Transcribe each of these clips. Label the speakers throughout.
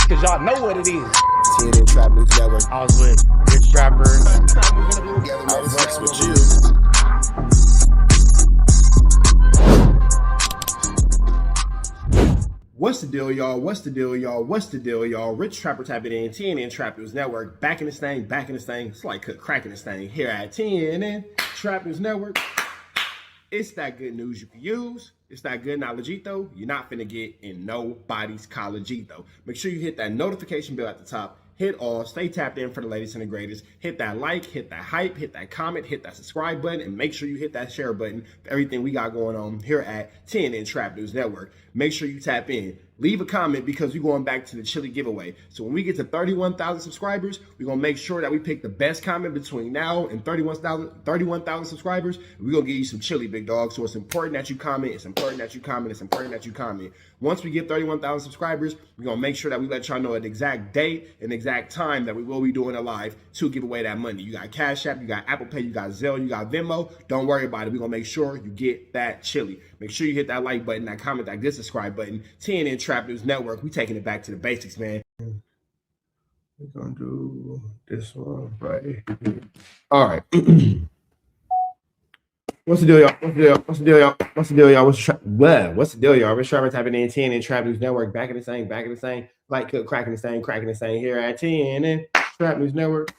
Speaker 1: cause y'all know what it is.
Speaker 2: TNN Trap News Network.
Speaker 1: I was with Rich Trapper.
Speaker 2: I flex with you.
Speaker 3: What's the deal, y'all? What's the deal, y'all? What's the deal, y'all? Rich Trapper tapping in, TNN Trap News Network. Back in this thing, back in this thing. It's like cracking this thing here at TNN Trap News Network. It's that good news you can use. It's that good knowledgeito you're not finna get in nobody's collegeito. Make sure you hit that notification bell at the top. Hit all, stay tapped in for the latest and the greatest. Hit that like, hit that hype, hit that comment, hit that subscribe button, and make sure you hit that share button for everything we got going on here at TNN Trap News Network. Make sure you tap in. Leave a comment because we're going back to the chili giveaway. So when we get to 31,000 subscribers, we're going to make sure that we pick the best comment between now and 31,000 subscribers. We're going to give you some chili, big dog. So it's important that you comment. It's important that you comment. It's important that you comment. Once we get 31,000 subscribers, we're going to make sure that we let y'all know an exact date and exact time that we will be doing a live to give away that money. You got Cash App, you got Apple Pay, you got Zelle, you got Venmo. Don't worry about it. We're going to make sure you get that chili. Make sure you hit that like button, that comment, that good subscribe button. TNN Trap News Network. We taking it back to the basics, man. We're going to do this one right here. All right. What's the deal, y'all? What's the deal? What's the deal, y'all? What's the deal, y'all? What's the deal, y'all? Rich Trapper tapping in, TNN Trap News Network. Back in the same, back in the same. Like cracking the same here at TNN Trap News Network.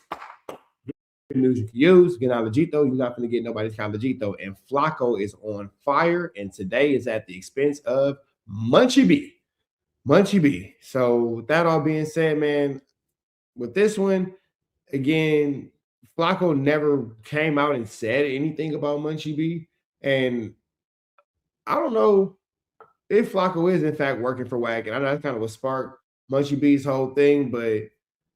Speaker 3: News you can use. Get knowledgeito. You're not going to get nobody's knowledgeito. And Flakko is on fire. And today is at the expense of Munchie B. Munchie B. So with that all being said, man, with this one, again, Flakko never came out and said anything about Munchie B. And I don't know if Flakko is in fact working for WAC. And I know that's kind of what sparked Munchie B's whole thing, but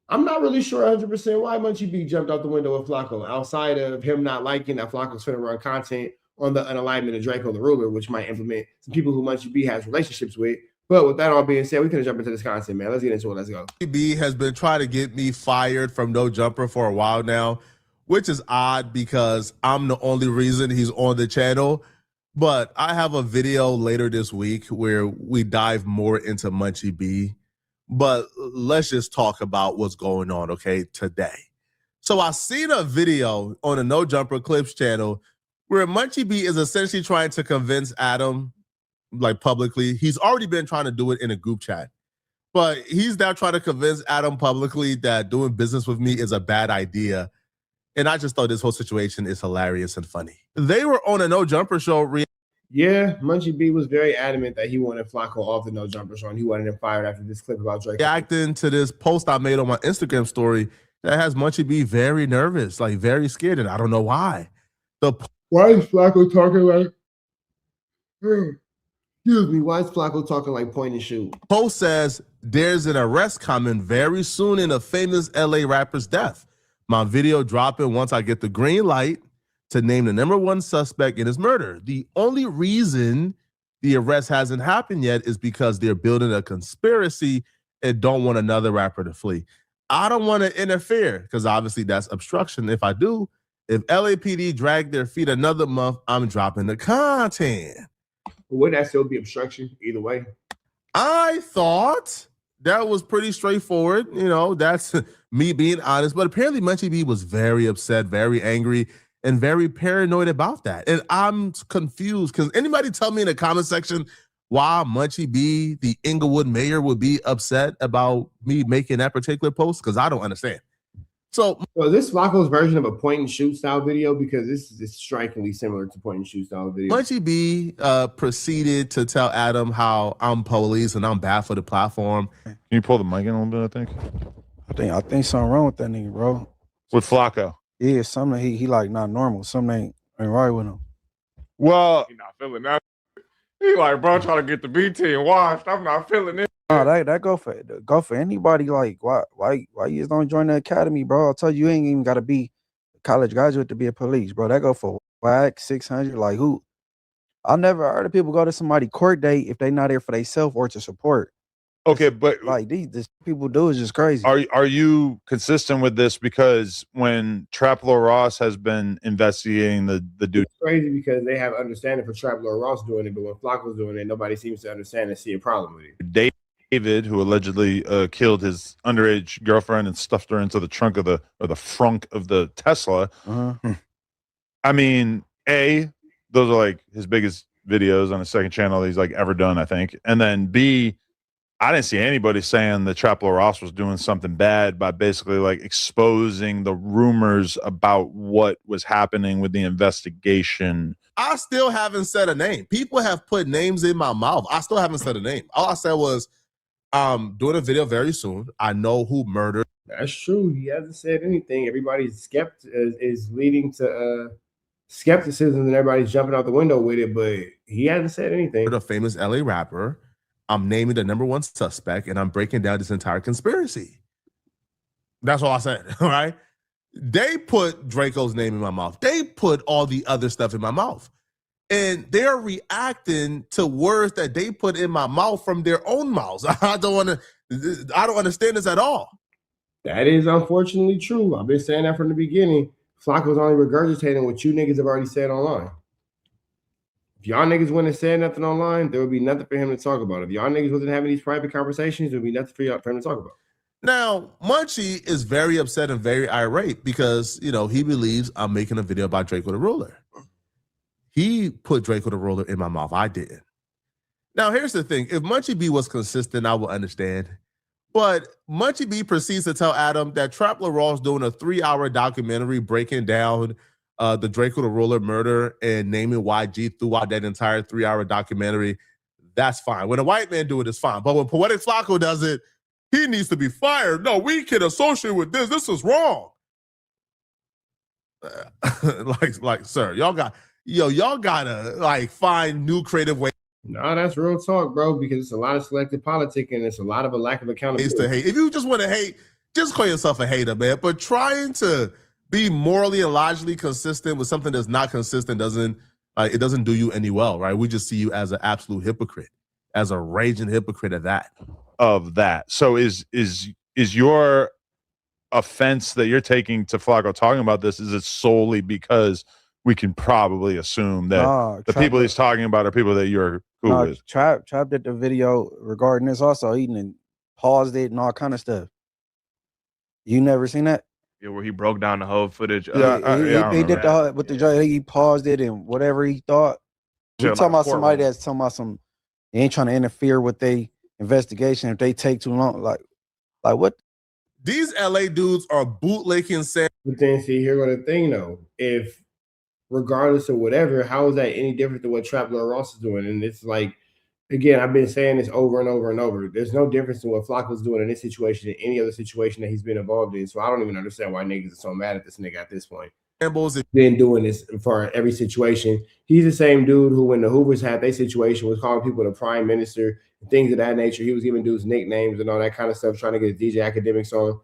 Speaker 3: I'm not really sure 100% why Munchie B jumped out the window with Flakko, outside of him not liking that Flakko's finna run content on the unalignment of Draco the Ruler, which might implement some people who Munchie B has relationships with. But with that all being said, we can jump into this content, man. Let's get into it. Let's go.
Speaker 4: Munchie B has been trying to get me fired from No Jumper for a while now, which is odd because I'm the only reason he's on the channel. But I have a video later this week where we dive more into Munchie B. But let's just talk about what's going on, okay, today. So I seen a video on the No Jumper Clips channel where Munchie B is essentially trying to convince Adam, like publicly. He's already been trying to do it in a group chat, but he's now trying to convince Adam publicly that doing business with me is a bad idea. And I just thought this whole situation is hilarious and funny. They were on a No Jumper show.
Speaker 3: Yeah, Munchie B was very adamant that he wanted Flakko off the No Jumper show and he wanted him fired after this clip about Drake.
Speaker 4: Reacting to this post I made on my Instagram story that has Munchie B very nervous, like very scared, and I don't know why.
Speaker 3: Why is Flakko talking like... Excuse me, why is Flakko talking like point and shoot?
Speaker 4: Post says, there's an arrest coming very soon in a famous LA rapper's death. My video dropping once I get the green light to name the #1 suspect in his murder. The only reason the arrest hasn't happened yet is because they're building a conspiracy and don't want another rapper to flee. I don't want to interfere because obviously that's obstruction. If I do, if LAPD drag their feet another month, I'm dropping the content.
Speaker 3: Would that still be obstruction either way?
Speaker 4: I thought that was pretty straightforward. You know, that's me being honest. But apparently Munchie B was very upset, very angry, and very paranoid about that. And I'm confused because anybody tell me in the comment section why Munchie B, the Inglewood mayor, would be upset about me making that particular post? Because I don't understand. So
Speaker 3: this Flakko's version of a point and shoot style video, because this is strikingly similar to point and shoot style video.
Speaker 4: Munchie B proceeded to tell Adam how I'm police and I'm bad for the platform.
Speaker 5: Can you pull the mic in a little bit,
Speaker 6: I think something wrong with that nigga, bro.
Speaker 5: With Flakko?
Speaker 6: Yeah, something he like not normal. Something ain't right with him.
Speaker 5: Well,
Speaker 7: he not feeling that. He like, bro, trying to get the B team washed. I'm not feeling it.
Speaker 6: No, that go for anybody. Like, why you just don't join the academy, bro? I told you, you ain't even gotta be a college graduate to be a police, bro. That go for WAC 600. Like who? I never heard of people go to somebody court date if they not there for themselves or to support.
Speaker 5: okay, but
Speaker 6: Like this people do is just crazy.
Speaker 5: are you consistent with this? Because when Traplo Ross has been investigating the dude,
Speaker 3: It's crazy because they have understanding for Traplo Ross doing it, but when Flakko's doing it, nobody seems to understand and see a problem with it.
Speaker 5: David, who allegedly killed his underage girlfriend and stuffed her into the trunk of the frunk of the Tesla. I mean, those are like his biggest videos on his second channel he's like ever done, I think. And then B, I didn't see anybody saying that Traplo Ross was doing something bad by basically like exposing the rumors about what was happening with the investigation.
Speaker 4: I still haven't said a name. People have put names in my mouth. I still haven't said a name. All I said was, doing a video very soon. I know who murdered.
Speaker 3: That's true. He hasn't said anything. Everybody's is leading to skepticism, and everybody's jumping out the window with it. But he hasn't said anything.
Speaker 4: The famous LA rapper. I'm naming the #1 suspect, and I'm breaking down this entire conspiracy. That's all I said. All right. They put Draco's name in my mouth. They put all the other stuff in my mouth. And they're reacting to words that they put in my mouth from their own mouths. I don't understand this at all.
Speaker 3: That is unfortunately true. I've been saying that from the beginning. Flakko's only regurgitating what you niggas have already said online. If y'all niggas wouldn't have said nothing online, there would be nothing for him to talk about. If y'all niggas wasn't having these private conversations, there would be nothing for him to talk about.
Speaker 4: Now, Munchie is very upset and very irate because, you know, he believes I'm making a video about Draco the Ruler. He put Draco the Ruler in my mouth. I didn't. Now, here's the thing. If Munchie B was consistent, I would understand. But Munchie B proceeds to tell Adam that Traplo Ross doing a 3-hour documentary breaking down the Draco the Ruler murder and naming YG throughout that entire 3-hour documentary. That's fine. When a white man do it, it's fine. But when Poetic Flakko does it, he needs to be fired. No, we can associate with this. This is wrong. Like, sir, y'all gotta like find new creative ways.
Speaker 3: No, that's real talk, bro, because it's a lot of selective politicking and it's a lot of a lack of accountability.
Speaker 4: To hate. If you just want to hate, just call yourself a hater, man. But trying to be morally and logically consistent with something that's not consistent doesn't do you any well, right? We just see you as an absolute hypocrite, as a raging hypocrite of that.
Speaker 5: So is your offense that you're taking to Flakko talking about this, is it solely because we can probably assume that the people he's talking about are people that you're cool with?
Speaker 6: Trap did the video regarding this also. He didn't paused it and all kind of stuff. You never seen that?
Speaker 7: Yeah, where he broke down the whole footage.
Speaker 6: He did the with the judge. He paused it and whatever he thought. You talking about somebody that's talking about some? They ain't trying to interfere with their investigation if they take too long. Like what?
Speaker 4: These LA dudes are bootlicking.
Speaker 3: But then see, here go the thing though. If regardless of whatever, how is that any different than what Traplo Ross is doing? And it's like, again, I've been saying this over and over and over. There's no difference in what Flakko's doing in this situation than any other situation that he's been involved in. So I don't even understand why niggas are so mad at this nigga at this point. He's been doing this for every situation. He's the same dude who, when the Hoovers had their situation, was calling people the prime minister and things of that nature. He was giving dudes nicknames and all that kind of stuff, trying to get DJ Academics on.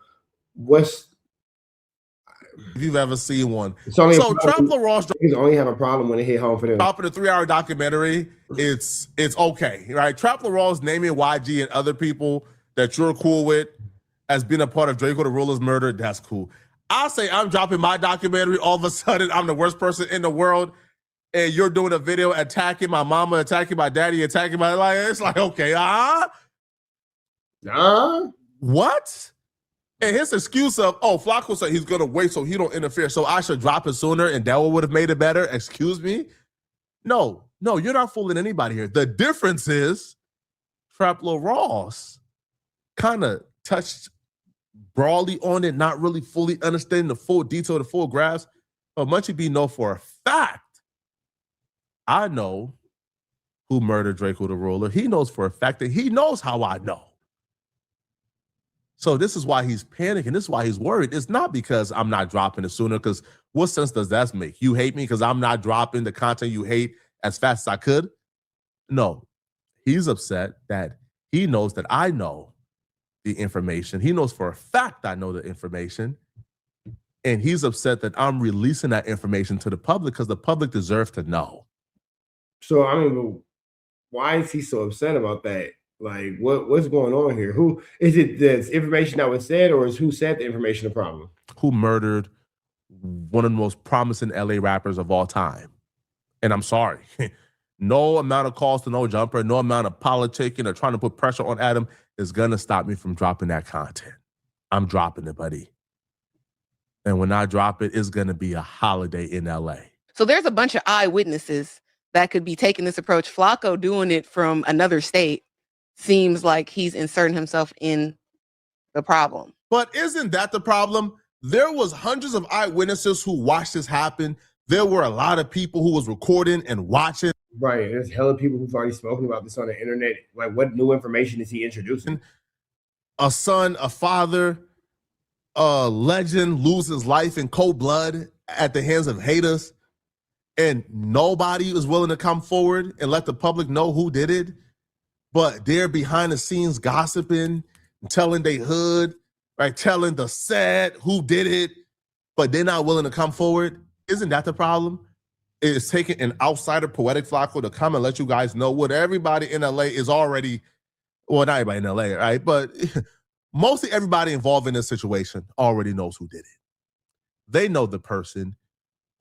Speaker 4: If you've ever seen one.
Speaker 3: So Traplo Ross only have a problem when it hit home for them.
Speaker 4: Dropping a 3-hour documentary, it's okay, right? Traplo Ross naming YG and other people that you're cool with as being a part of Draco the Ruler's murder, that's cool. I'll say I'm dropping my documentary, all of a sudden I'm the worst person in the world, and you're doing a video attacking my mama, attacking my daddy, attacking my life. It's like, okay, what? And his excuse of, Flakko said he's going to wait so he don't interfere, so I should drop it sooner and that would have made it better. Excuse me? No, you're not fooling anybody here. The difference is Traplo Ross kind of touched broadly on it, not really fully understanding the full detail, the full grasp. But Munchie B know for a fact, I know who murdered Draco the Ruler. He knows for a fact that he knows how I know. So this is why he's panicking. This is why he's worried. It's not because I'm not dropping it sooner, because what sense does that make? You hate me because I'm not dropping the content you hate as fast as I could? No, he's upset that he knows that I know the information. He knows for a fact I know the information. And he's upset that I'm releasing that information to the public because the public deserves to know.
Speaker 3: So, I mean, why is he so upset about that? Like, what's going on here? Who is it? The information that was said, or is who said the information a problem?
Speaker 4: Who murdered one of the most promising LA rappers of all time? And I'm sorry, no amount of calls to no jumper, no amount of politicking or trying to put pressure on Adam is going to stop me from dropping that content. I'm dropping it, buddy. And when I drop it, it's going to be a holiday in LA.
Speaker 8: So there's a bunch of eyewitnesses that could be taking this approach. Flakko doing it from another state seems like he's inserting himself in the problem.
Speaker 4: But isn't that the problem? There was hundreds of eyewitnesses who watched this happen. There were a lot of people who was recording and watching.
Speaker 3: Right. There's hella people who've already spoken about this on the internet. Like, what new information is he introducing?
Speaker 4: A son, a father, a legend lose his life in cold blood at the hands of haters, and nobody is willing to come forward and let the public know who did it. But they're behind the scenes gossiping, telling they hood, right? Telling the sad who did it, but they're not willing to come forward. Isn't that the problem? It's taking an outsider, Poetic Flakko, to come and let you guys know what everybody in LA is already, well, not everybody in LA, right? But mostly everybody involved in this situation already knows who did it. They know the person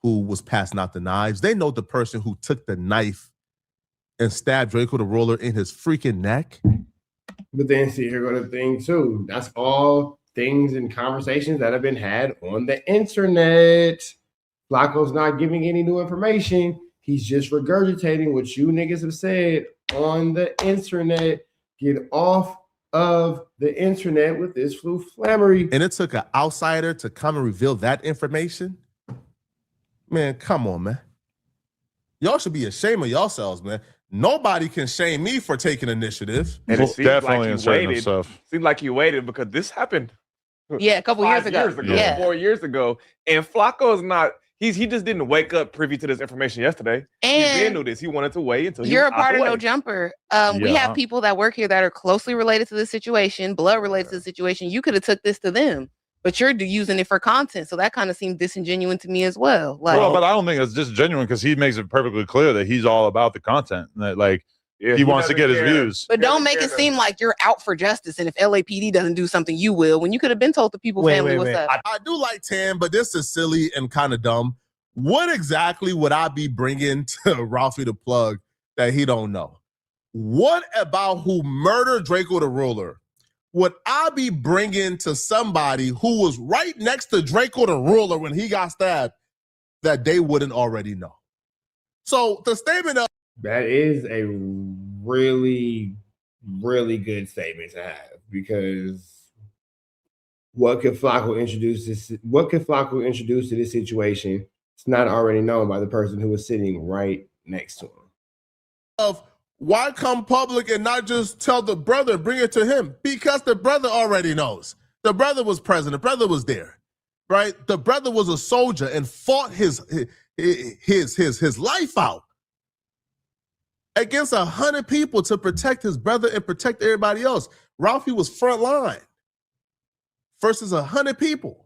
Speaker 4: who was passing out the knives. They know the person who took the knife and stabbed Draco the Ruler in his freaking neck.
Speaker 3: But then see, here go the thing too. That's all things and conversations that have been had on the internet. Flakko's not giving any new information. He's just regurgitating what you niggas have said on the internet. Get off of the internet with this flammery.
Speaker 4: And it took an outsider to come and reveal that information? Man, come on, man. Y'all should be ashamed of yourselves, man. Nobody can shame me for taking initiative.
Speaker 7: And it seems
Speaker 5: Definitely
Speaker 7: like
Speaker 5: inserting
Speaker 7: you waited.
Speaker 5: himself.
Speaker 7: Seemed like you waited because this happened.
Speaker 8: Yeah, a couple years ago. Yeah.
Speaker 7: 4 years ago. And Flakko is not, he just didn't wake up privy to this information yesterday. He
Speaker 8: And
Speaker 7: did know this. He wanted to wait until he
Speaker 8: you're
Speaker 7: was
Speaker 8: a part
Speaker 7: out
Speaker 8: of
Speaker 7: the
Speaker 8: No
Speaker 7: way.
Speaker 8: Jumper. We
Speaker 5: Yeah.
Speaker 8: have people that work here that are closely related to this situation, blood related to the situation. You could have took this to them, but you're using it for content. So that kind of seemed disingenuous to me as well. Like,
Speaker 5: Well, but I don't think it's just genuine because he makes it perfectly clear that he's all about the content. And that, like,
Speaker 7: Yeah,
Speaker 5: he wants to
Speaker 7: doesn't
Speaker 5: get his
Speaker 7: care.
Speaker 5: views.
Speaker 8: but don't
Speaker 7: doesn't
Speaker 8: make
Speaker 7: care
Speaker 8: it
Speaker 7: that-
Speaker 8: seem like you're out for justice. And if LAPD doesn't do something, you will. When you could have been told the people family what's up.
Speaker 4: I do like Tam, but this is silly and kind of dumb. What exactly would I be bringing to Ralphie the Plug that he don't know? What about who murdered Draco the Ruler would I be bringing to somebody who was right next to Draco the Ruler when he got stabbed that they wouldn't already know? So the statement of
Speaker 3: That is a really, really good statement to have, because what could Flakko introduce to this situation? It's not already known by the person who was sitting right next to him.
Speaker 4: why come public and not just tell the brother, bring it to him? Because the brother already knows. The brother was present. The brother was there, right? The brother was a soldier and fought his life out against 100 people to protect his brother and protect everybody else. Ralphie was front line versus 100 people.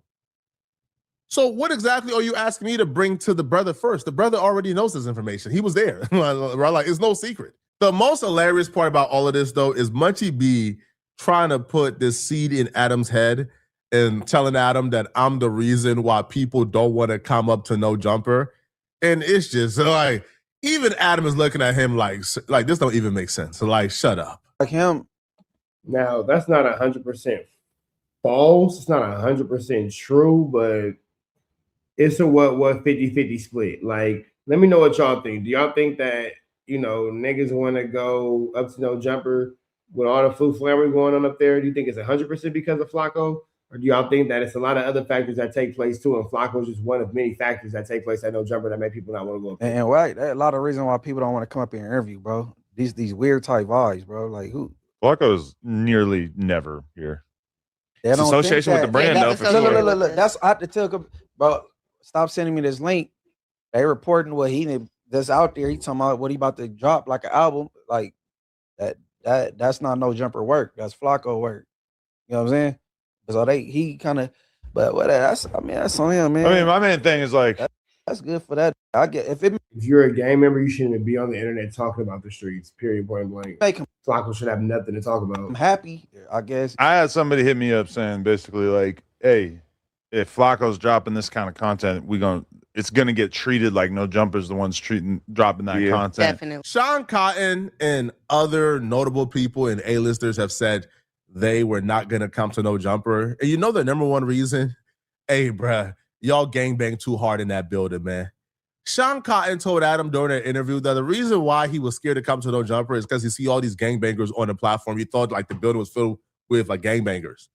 Speaker 4: So what exactly are you asking me to bring to the brother first? The brother already knows this information. He was there. Like, it's no secret. The most hilarious part about all of this, though, is Munchie B trying to put this seed in Adam's head and telling Adam that I'm the reason why people don't want to come up to No Jumper. And it's just like, even Adam is looking at him like this don't even make sense. So, like, shut up.
Speaker 6: Like him.
Speaker 3: Now, that's not 100% false. It's not 100% true, but it's a what 50-50 split. Like, let me know what y'all think. Do y'all think that, you know, niggas want to go up to No Jumper with all the flammery going on up there? Do you think it's 100% because of Flakko? Or do y'all think that it's a lot of other factors that take place too, and Flakko is just one of many factors that take place at No Jumper that make people not want to go up there?
Speaker 6: And right, that's a lot of reason why people don't want to come up here and interview, bro. These weird type vibes, bro. Like who?
Speaker 5: Flakko's nearly never here.
Speaker 6: They
Speaker 5: It's
Speaker 6: don't think
Speaker 5: association with the
Speaker 6: that.
Speaker 5: brand,
Speaker 8: They
Speaker 5: though,
Speaker 8: got
Speaker 5: for
Speaker 8: associated
Speaker 5: sure.
Speaker 8: with
Speaker 6: Look. That's I to tell, bro. Stop sending me this link. They reporting what he that's out there. He talking about what he about to drop, like an album, like that's not No Jumper work. That's Flakko work. You know what I'm saying? So he kind of, but what that's on him, man.
Speaker 5: I mean, my main thing is like,
Speaker 6: That's good for that. I get if it
Speaker 3: If you're a gang member, you shouldn't be on the internet talking about the streets, period, point blank.
Speaker 6: make him
Speaker 3: Flakko should have nothing to talk about.
Speaker 6: happy, I guess.
Speaker 5: I had somebody hit me up saying basically like, hey, if Flakko's dropping this kind of content, it's gonna get treated like No Jumper's the ones dropping that content.
Speaker 8: Definitely.
Speaker 4: Sean Cotton and other notable people and A-listers have said they were not going to come to No Jumper. And you know the number one reason? Hey, bruh, y'all gangbang too hard in that building, man. Sean Cotton told Adam during an interview that the reason why he was scared to come to No Jumper is because he see all these gangbangers on the platform. He thought like the building was filled with like gangbangers.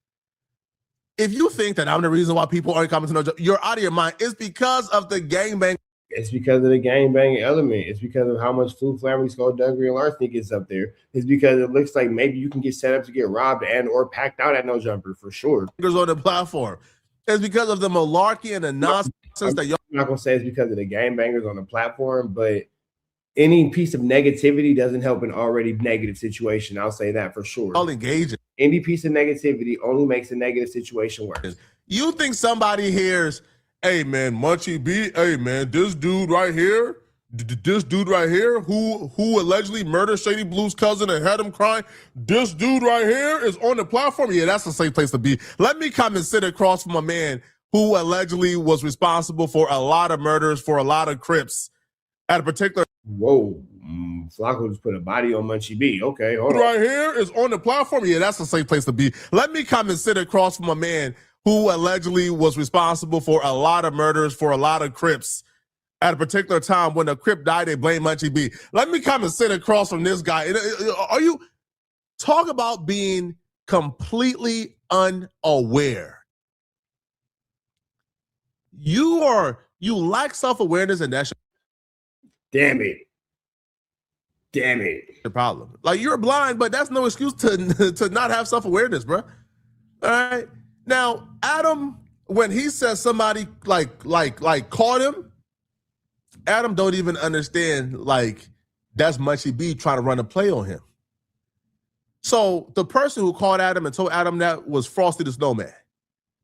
Speaker 4: If you think that I'm the reason why people aren't coming to No Jumper, you're out of your mind. It's because of the gangbang.
Speaker 3: It's because of the gangbang element. It's because of how much food, flammy, skullduggery, and larceny gets up there. It's because it looks like maybe you can get set up to get robbed and or packed out at No Jumper for sure.
Speaker 4: On the platform. It's because of the malarkey and the nonsense that y'all.
Speaker 3: I'm not gonna say it's because of the gangbangers on the platform, but any piece of negativity doesn't help an already negative situation. I'll say that for sure.
Speaker 4: All engaging.
Speaker 3: Any piece of negativity only makes a negative situation worse.
Speaker 4: You think somebody hears, hey man, Munchie B, hey man, this dude right here who allegedly murdered Shady Blue's cousin and had him crying, this dude right here is on the platform? Yeah, that's the safe place to be. Let me come and sit across from a man who allegedly was responsible for a lot of murders, for a lot of Crips at a particular.
Speaker 3: Whoa, Flakko just put a body on Munchie B. Okay, hold on.
Speaker 4: Right here is on the platform. Yeah, that's the safe place to be. Let me come and sit across from a man who allegedly was responsible for a lot of murders, for a lot of Crips at a particular time. When a Crip died, they blame Munchie B. Let me come and sit across from this guy. Are you talk about being completely unaware? You lack self-awareness, and that's
Speaker 3: Damn it.
Speaker 4: the problem. Like, you're blind, but that's no excuse to not have self-awareness, bro. All right. Now, Adam, when he says somebody like caught him, Adam don't even understand, like, that's Munchie B trying to run a play on him. So the person who called Adam and told Adam that was Frosty the Snowman.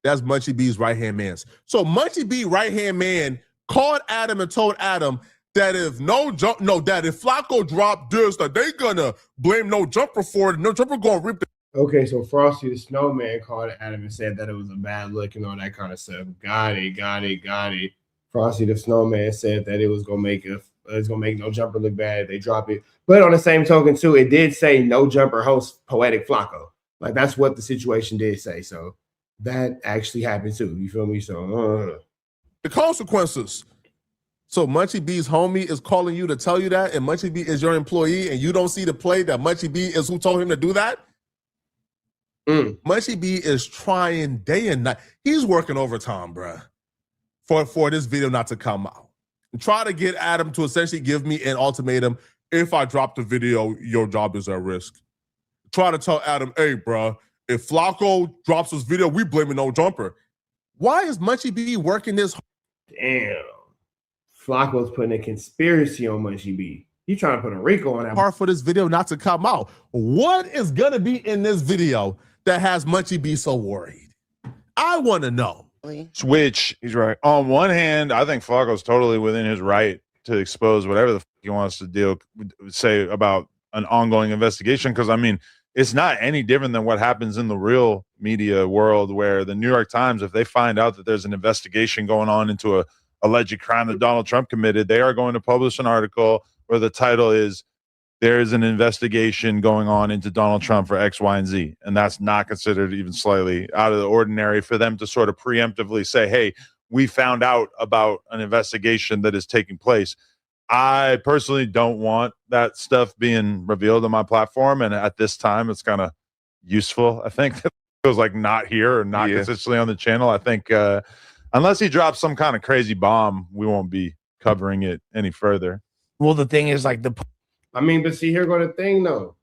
Speaker 4: That's Munchie B's right-hand man. So Munchie B right-hand man called Adam and told Adam that if if Flakko dropped this, that they gonna blame No Jumper for it. No Jumper gonna rip the.
Speaker 3: Okay, so Frosty the Snowman called Adam and said that it was a bad look and all that kind of stuff. Got it. Frosty the Snowman said that it was gonna make No Jumper look bad if they drop it. But on the same token, too, it did say No Jumper hosts Poetic Flakko. Like, that's what the situation did say. So that actually happened too. You feel me? So
Speaker 4: the consequences. So Munchie B's homie is calling you to tell you that, and Munchie B is your employee, and you don't see the play that Munchie B is who told him to do that? Munchie B is trying day and night. He's working overtime, bruh, for this video not to come out. And try to get Adam to essentially give me an ultimatum. If I drop the video, your job is at risk. Try to tell Adam, hey, bruh, if Flakko drops this video, we blaming No Jumper. Why is Munchie B working this hard?
Speaker 3: damn. Flakko's putting a conspiracy on Munchie B. He's trying to put a RICO on that.
Speaker 4: Hard for this video not to come out. What is gonna be in this video that has Munchie B so worried? I want to know.
Speaker 5: Which he's right. On one hand, I think Flakko's totally within his right to expose whatever the fuck he wants to say about an ongoing investigation. Because I mean, it's not any different than what happens in the real media world, where the New York Times, if they find out that there's an investigation going on into a alleged crime that Donald Trump committed, they are going to publish an article where the title is, there is an investigation going on into Donald Trump for X, Y, and Z. And that's not considered even slightly out of the ordinary for them to sort of preemptively say, hey, we found out about an investigation that is taking place. I personally don't want that stuff being revealed on my platform. And at this time, it's kind of useful. I think that feels like not here or not consistently on the channel. I think unless he drops some kind of crazy bomb, we won't be covering it any further.
Speaker 1: Well, the thing is, like,
Speaker 3: I mean, but see, here go the thing, though.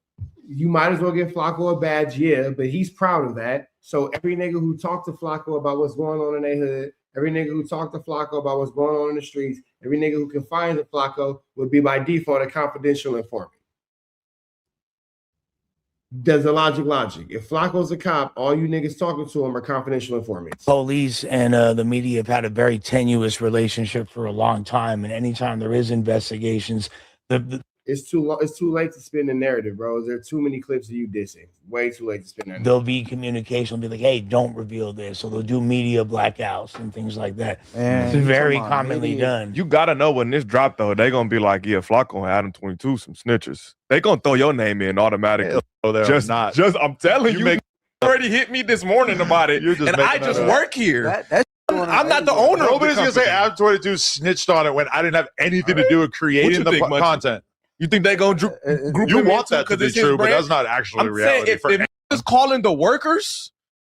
Speaker 3: You might as well give Flakko a badge, yeah, but he's proud of that. So every nigga who talked to Flakko about what's going on in their hood, every nigga who talked to Flakko about what's going on in the streets, every nigga who confines in Flakko would be by default a confidential informant. Does the logic? If Flakko's a cop, all you niggas talking to him are confidential informants.
Speaker 1: police and the media have had a very tenuous relationship for a long time, and anytime there is investigations,
Speaker 3: It's too late to spin the narrative, bro. There are too many clips of you dissing. Way too late to spin that narrative.
Speaker 1: there'll be communication. They'll be like, "Hey, don't reveal this," or they'll do media blackouts and things like that.
Speaker 6: Man,
Speaker 1: It's very
Speaker 6: come on,
Speaker 1: commonly
Speaker 6: media.
Speaker 1: done.
Speaker 7: You gotta know when this dropped though, they gonna be like, yeah, Flakko and ADAM22 some snitchers. They gonna throw your name in automatically.
Speaker 5: Oh, they're
Speaker 7: Just
Speaker 5: not.
Speaker 7: I'm telling you,
Speaker 5: make
Speaker 7: already hit me this morning about it,
Speaker 5: You're just
Speaker 7: and I
Speaker 5: making
Speaker 7: just
Speaker 5: that up.
Speaker 7: work here. I'm not the
Speaker 6: owner.
Speaker 7: owner.
Speaker 5: Nobody's
Speaker 7: of the
Speaker 5: gonna say
Speaker 7: company.
Speaker 5: ADAM22 snitched on it when I didn't have anything to do with creating the
Speaker 7: think, Munchie?
Speaker 5: content.
Speaker 7: You think they gonna group
Speaker 5: You
Speaker 7: him
Speaker 5: want
Speaker 7: into
Speaker 5: that to
Speaker 7: 'cause
Speaker 5: be
Speaker 7: it's his
Speaker 5: true, but
Speaker 7: brand?
Speaker 5: that's not actually
Speaker 7: I'm saying
Speaker 5: reality.
Speaker 7: if is calling the workers,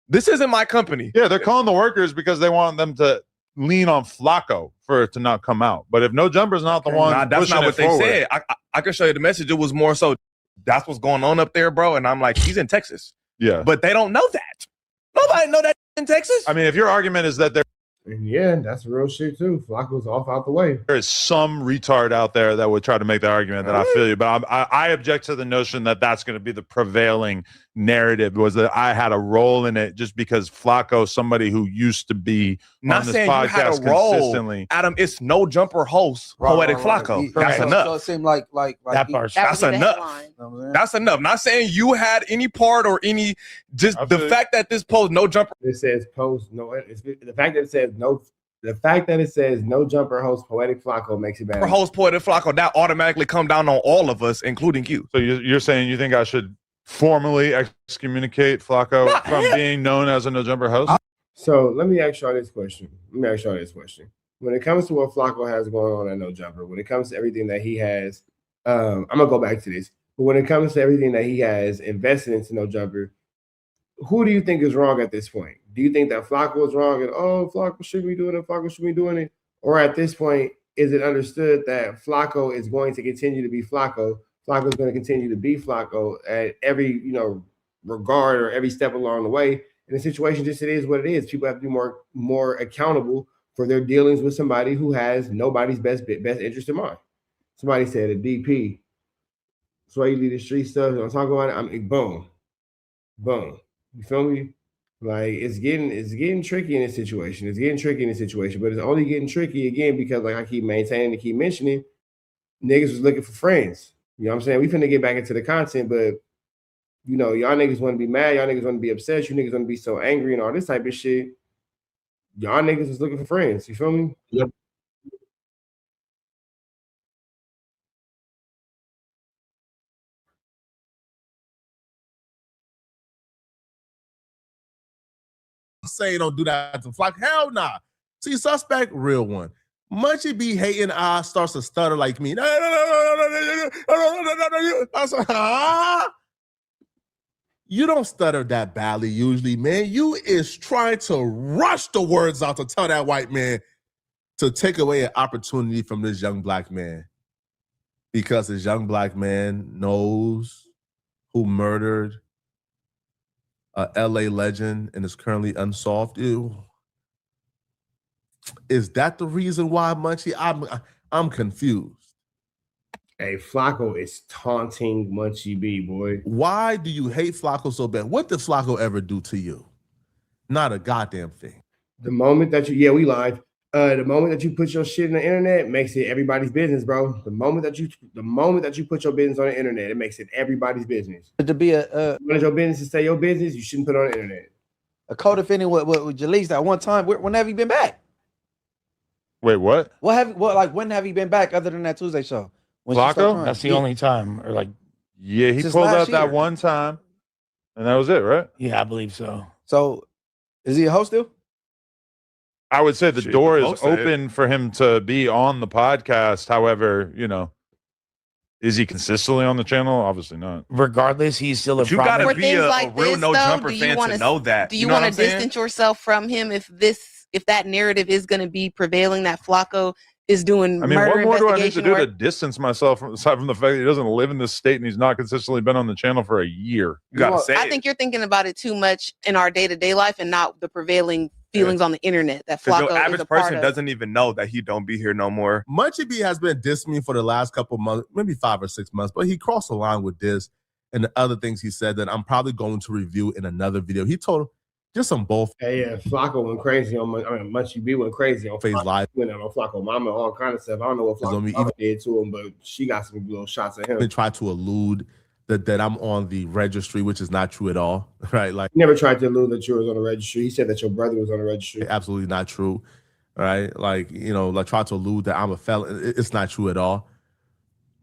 Speaker 7: this isn't my company.
Speaker 5: Yeah, they're calling the workers because they want them to lean on Flakko for it to not come out. But if No Jumper's not the one,
Speaker 7: Nah, that's
Speaker 5: pushing
Speaker 7: not
Speaker 5: it
Speaker 7: what they
Speaker 5: forward,
Speaker 7: said. I can show you the message. It was more so that's what's going on up there, bro. And I'm like, he's in Texas,
Speaker 5: Yeah,
Speaker 7: but they don't know that. Nobody know that in Texas.
Speaker 5: I mean, if your argument is that there
Speaker 3: And yeah, that's real shit too. Flacco's off out the way.
Speaker 5: is some retard out there that would try to make the argument, that I feel you, but I object to the notion that that's going to be the prevailing narrative, was that I had a role in it just because Flakko, somebody who used to be
Speaker 7: Not
Speaker 5: on this
Speaker 7: saying you had
Speaker 5: podcast
Speaker 7: a role.
Speaker 5: consistently.
Speaker 7: Adam, it's No Jumper host, Poetic Flakko. That's
Speaker 6: So
Speaker 7: enough.
Speaker 6: it seemed like
Speaker 1: That part's
Speaker 8: That
Speaker 7: That's
Speaker 8: would be the
Speaker 7: enough.
Speaker 8: headline.
Speaker 6: You know what I'm saying?
Speaker 7: That's enough. Not saying you had any part or any, just
Speaker 5: I
Speaker 7: the
Speaker 5: feel you.
Speaker 7: fact that this post No Jumper
Speaker 3: It says post no. It's, the fact that it says no. The fact that it says No Jumper host Poetic Flakko makes it bad.
Speaker 7: host Poetic Flakko, that automatically come down on all of us, including you.
Speaker 5: So you're saying you think I should formally excommunicate Flakko
Speaker 7: Nah,
Speaker 5: from
Speaker 7: hell.
Speaker 5: being known as a No Jumper host?
Speaker 3: So let me ask y'all this question. When it comes to what Flakko has going on at No Jumper, when it comes to everything that he has, I'm gonna go back to this. But when it comes to everything that he has invested into No Jumper, who do you think is wrong at this point? Do you think that Flakko is wrong and Flakko shouldn't be doing it, Flakko should be doing it? Or at this point, is it understood that Flakko is going to continue to be Flakko? Flakko is going to continue to be Flakko at every regard or every step along the way. In the situation, just it is what it is. People have to be more accountable for their dealings with somebody who has nobody's best interest in mind. Somebody said a DP. That's why you leave the street stuff. I'm talking about it. I mean, boom. You feel me? Like it's getting tricky in this situation. But it's only getting tricky again because, like I keep maintaining and keep mentioning, niggas was looking for friends. You know what I'm saying? We finna get back into the content, but y'all niggas want to be mad, y'all niggas want to be upset, you niggas want to be so angry and all this type of shit. Y'all niggas was looking for friends. You feel me? Yep.
Speaker 4: Say don't do that to Flock. Hell nah. See, suspect, real one. Munchie B hating starts to stutter like me. You don't stutter that badly usually, man. You is trying to rush the words out to tell that white man to take away an opportunity from this young black man. Because this young black man knows who murdered a LA legend and is currently unsolved. Ew. Is that the reason why, Munchie? I'm confused.
Speaker 3: Hey, Flakko is taunting Munchie B, boy.
Speaker 4: Why do you hate Flakko so bad? What did Flakko ever do to you? Not a goddamn thing.
Speaker 3: The moment that we live. The moment that you put your shit on the internet makes it everybody's business, bro. The moment that you put your business on the internet, it makes it everybody's business.
Speaker 6: To be a
Speaker 3: When it's your business to say your business, you shouldn't put it on the internet.
Speaker 6: a co-defendant with Jalise that one time. When have you been back?
Speaker 5: Wait, what?
Speaker 6: When have you been back other than that Tuesday show? When she
Speaker 5: Flakko?
Speaker 6: stopped trying?
Speaker 1: That's the
Speaker 6: Yeah.
Speaker 1: only time, or like,
Speaker 5: Yeah, he
Speaker 6: Since
Speaker 5: pulled
Speaker 6: last
Speaker 5: out that
Speaker 6: year.
Speaker 5: one time, and that was it, right?
Speaker 1: yeah, I believe so.
Speaker 6: So, is he a host still?
Speaker 5: I would say the
Speaker 7: Shit,
Speaker 5: door is
Speaker 7: most of it.
Speaker 5: open for him to be on the podcast. However, is he consistently on the channel? Obviously not.
Speaker 1: Regardless, he's still a
Speaker 7: You gotta
Speaker 8: For
Speaker 1: prominent.
Speaker 7: be
Speaker 8: things
Speaker 7: a
Speaker 8: like
Speaker 7: real
Speaker 8: this,
Speaker 7: No
Speaker 8: though,
Speaker 7: Jumper
Speaker 8: do you
Speaker 7: fan to
Speaker 8: wanna-
Speaker 7: know that.
Speaker 8: Do you
Speaker 7: know what
Speaker 8: want
Speaker 7: I'm
Speaker 8: to
Speaker 7: saying?
Speaker 8: distance yourself from him if that narrative is going to be prevailing, that Flakko is doing
Speaker 5: I mean,
Speaker 8: murder
Speaker 5: what more do I need to
Speaker 8: investigation
Speaker 5: do to
Speaker 8: work?
Speaker 5: distance myself aside from the fact that he doesn't live in this state and he's not consistently been on the channel for a year?
Speaker 7: You gotta
Speaker 6: Well,
Speaker 7: say
Speaker 8: I
Speaker 7: it.
Speaker 8: think you're thinking about it too much in our day-to-day life and not the prevailing feelings on the internet that
Speaker 7: 'Cause
Speaker 8: Flakko
Speaker 7: your
Speaker 8: is
Speaker 7: average
Speaker 8: a part
Speaker 7: person
Speaker 8: of.
Speaker 7: doesn't even know that he don't be here no more.
Speaker 4: Munchie B has been dissing me for the last couple months, maybe 5 or 6 months, but he crossed the line with this and the other things he said that I'm probably going to review in another video. He told just some bull
Speaker 3: Hey, yeah, Flakko went crazy on Munchie B went crazy on
Speaker 4: face
Speaker 3: Flakko.
Speaker 4: live.
Speaker 3: Went out on Flakko Mama, all kind of stuff. I don't know what
Speaker 4: It's on me
Speaker 3: Flakko Mama did to him, but she got some little shots at him.
Speaker 4: Been trying to allude that I'm on the registry, which is not true at all, right? Like,
Speaker 3: He never tried to allude that you was on the registry. He said that your brother was on the registry.
Speaker 4: absolutely not true, right? Like, like try to allude that I'm a felon. It's not true at all.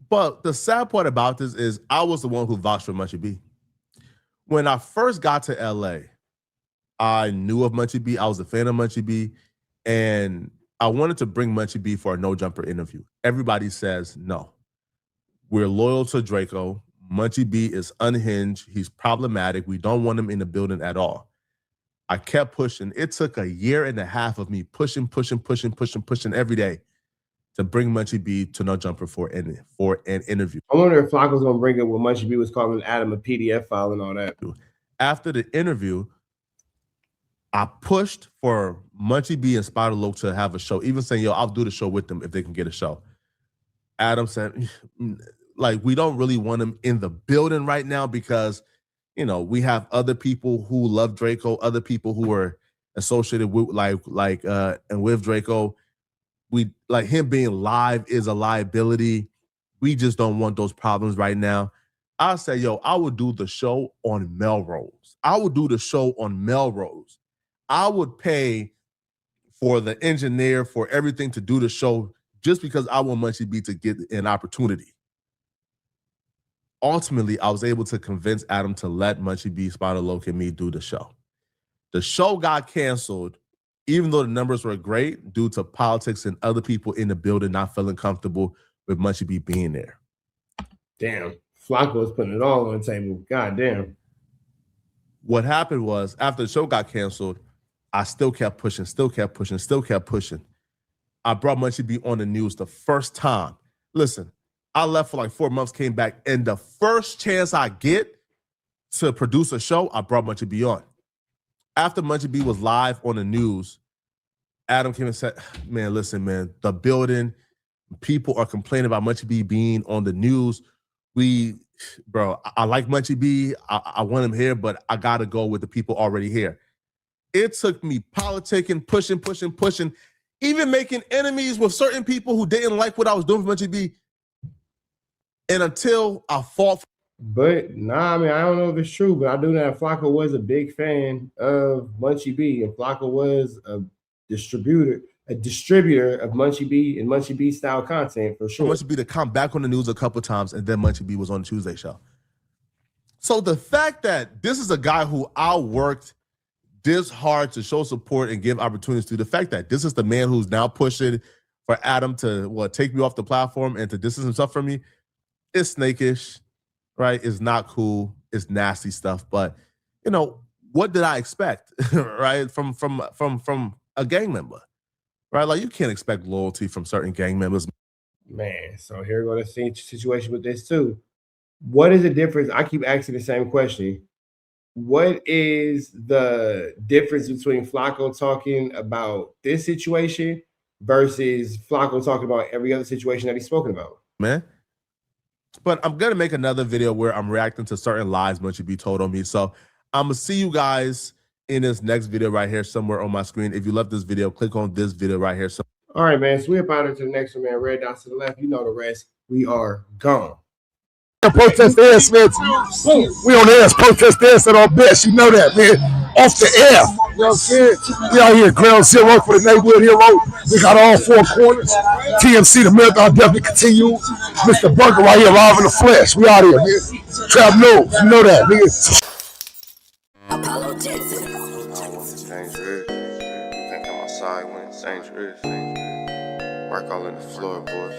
Speaker 4: But the sad part about this is I was the one who vouched for Munchie B. When I first got to LA, I knew of Munchie B. I was a fan of Munchie B. And I wanted to bring Munchie B for a no jumper interview. Everybody says no. We're loyal to Draco. Munchie B is unhinged. He's problematic. We don't want him in the building at all. I kept pushing. It took a year and a half of me pushing every day to bring Munchie B to no jumper for an interview.
Speaker 3: I wonder if Flakko's gonna bring up what Munchie B was calling Adam a PDF file and all that.
Speaker 4: After the interview, I pushed for Munchie B and Spider Loc to have a show, even saying, yo, I'll do the show with them if they can get a show. Adam said, like, we don't really want him in the building right now because, you know, we have other people who love Draco, other people who are associated with and with Draco. We like him being live is a liability. We just don't want those problems right now. I said, yo, I would do the show on Melrose. I would do the show on Melrose. I would pay for the engineer, for everything to do the show just because I want Munchie B to get an opportunity. Ultimately, I was able to convince Adam to let Munchie B, Spider Loc, and me do the show. The show got canceled, even though the numbers were great, due to politics and other people in the building not feeling comfortable with Munchie B being there.
Speaker 3: Damn. Flakko was putting it all on the table. God damn.
Speaker 4: What happened was, after the show got canceled, I still kept pushing. I brought Munchie B on the news the first time. Listen, I left for like 4 months, came back, and the first chance I get to produce a show, I brought Munchie B on. After Munchie B was live on the news, Adam came and said, man, listen, man, the building, people are complaining about Munchie B being on the news. Bro, I like Munchie B. I want him here, but I got to go with the people already here. It took me politicking, pushing, even making enemies with certain people who didn't like what I was doing for Munchie B. And until I fought.
Speaker 3: But nah, I mean, I don't know if it's true, but I do know that Flakko was a big fan of Munchie B, and Flakko was a distributor of Munchie B and Munchie B style content for sure.
Speaker 4: Munchie B to come back on the news a couple times, and then Munchie B was on the Tuesday show. So the fact that this is a guy who I worked this hard to show support and give opportunities to, the fact that this is the man who's now pushing for Adam to take me off the platform and to distance himself from me, it's snakish, right? It's not cool. It's nasty stuff. But you know, what did I expect, right? From a gang member, right? Like, you can't expect loyalty from certain gang members.
Speaker 3: Man, so here we're going to see a situation with this too. What is the difference? I keep asking the same question. What is the difference between Flakko talking about this situation versus Flakko talking about every other situation that he's spoken about?
Speaker 4: Man. But I'm going to make another video where I'm reacting to certain lies Munchie B told on me. So I'm going to see you guys in this next video right here somewhere on my screen. If you love this video, click on this video right here.
Speaker 3: All right, man. So we're about to the next one, man. Red dots to the left. You know the rest. We are gone.
Speaker 9: Protest the ass, man. We on the ass, protest the ass at our best. You know that, man. Off the air. You know what I'm saying? We out here, ground zero for the neighborhood hero. We got all four corners. TMC, the marathon definitely continue. Mr. Burger right here, live in the flesh. We out here, man. Trap news. You know that, man.
Speaker 10: Can't come outside when it's dangerous. Work all in the floorboard.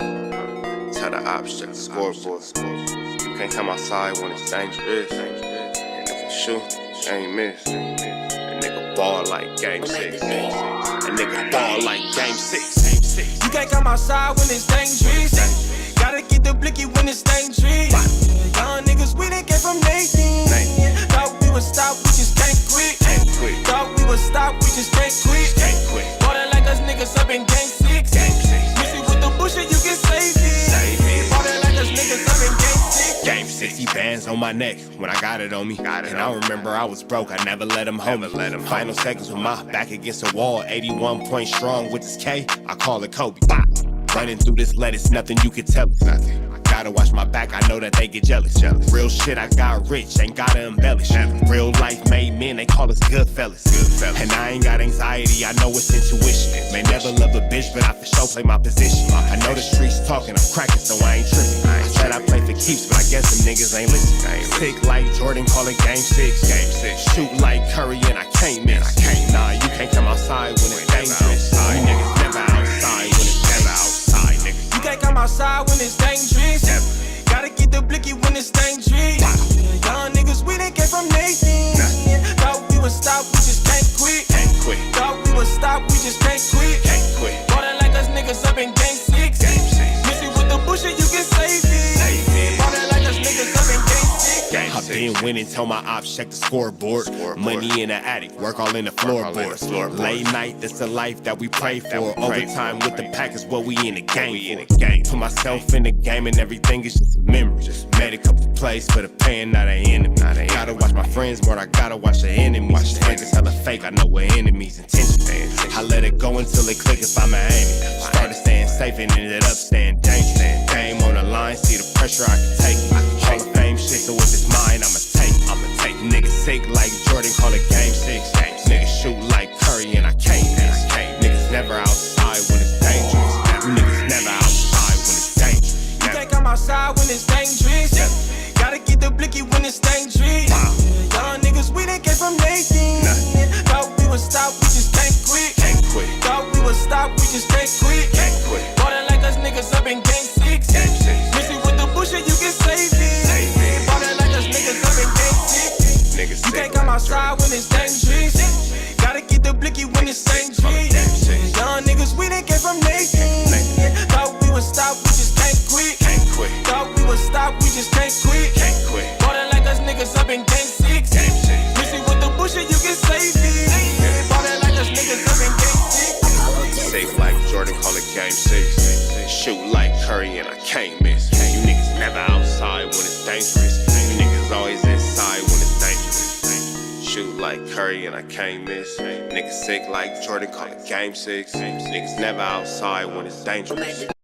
Speaker 10: Tell the ops check the scoreboard. You can't come outside when it's dangerous. And if you shoot, you ain't miss. A nigga ball like game 6. A nigga ball like game 6.
Speaker 11: You can't come outside when it's dangerous. Gotta get the blicky when it's dangerous. Young niggas, we done came from Nathan. Thought we would stop, we just can't quit. Thought we would stop, we just can't quit. Ballin' like us niggas up in game 6. Missy with the bush and you can save it. Ballin' like us niggas up in game 6.
Speaker 10: Game 60 bands on my neck when I got it on me. And I remember I was broke, I never let him hold me. Final seconds with my back against the wall. 81 point strong with this K, I call it Kobe. Running through this lettuce, nothing you can tell it. Gotta watch my back, I know that they get jealous. Real shit, I got rich, ain't gotta embellish. Real life made men, they call us good fellas. And I ain't got anxiety, I know it's intuition. May never love a bitch, but I for sure play my position. I know the streets talking, I'm cracking, so I ain't tripping. said I play for keeps, but I guess them niggas ain't listening. Sick like Jordan, call it game 6. Shoot like Curry and I can't miss. Nah, you can't come outside when it's dangerous. You niggas never outside when it's never outside, niggas.
Speaker 11: You can't come outside when it's dangerous. Gotta get the blicky when it's dangerous. Young niggas, we didn't get from Nathan. Thought we would stop, we just can't quit. Thought we would stop, we just can't quit. Ballin' like us niggas up in game 6. Missy with the bullshit, you can save it. Ballin' like us niggas up in game 6.
Speaker 10: I've been winning, tell my ops check the scoreboard. Money in the attic, work all in the floorboards. Late night, that's the life that we pray for. Overtime with the pack is what we in the game for. Put myself in the game and everything is just a memory. Made a couple plays for the pain, not an enemy. Gotta watch my friends more, I gotta watch the enemies. Frank is hella fake, I know what enemies intentions. I let it go until it click if I'm aiming. Started staying safe and ended up staying dangerous. Game on the line, see the pressure I can take. Hall of Fame shit, so if it's mine, I'ma take. Niggas sick like Jordan, call it game 6. Niggas shoot like Curry and I can't miss. Niggas never outside when it's dangerous. Niggas never outside when it's dangerous.
Speaker 11: You can't come outside when it's dangerous. Gotta get the blicky when it's dangerous. Young niggas, we didn't get from Nathan. Thought we would stop, we just can't quit. Thought we would stop, we just can't quit. Ballin' like us niggas up in game 6. Missy with the bullshit, you can save it. Ballin' like us niggas up in game 6. You can't come outside when it's dangerous. Gotta get the blicky when it's dangerous. Young niggas, we didn't get from Nathan. Thought we would stop, we just can't quit. Thought we would stop, we just can't quit. Ballin' like us niggas up in game 6. Missy with the bullshit, you can save it. Ballin' like us niggas up in game 6.
Speaker 10: Safe like Jordan, call it game 6. Shoot like Curry and I can't miss. You niggas never outside when it's dangerous. You niggas always inside when it's dangerous. Shoot like Curry and I can't miss. Niggas sick like Jordan, call it game 6. Niggas never outside when it's dangerous.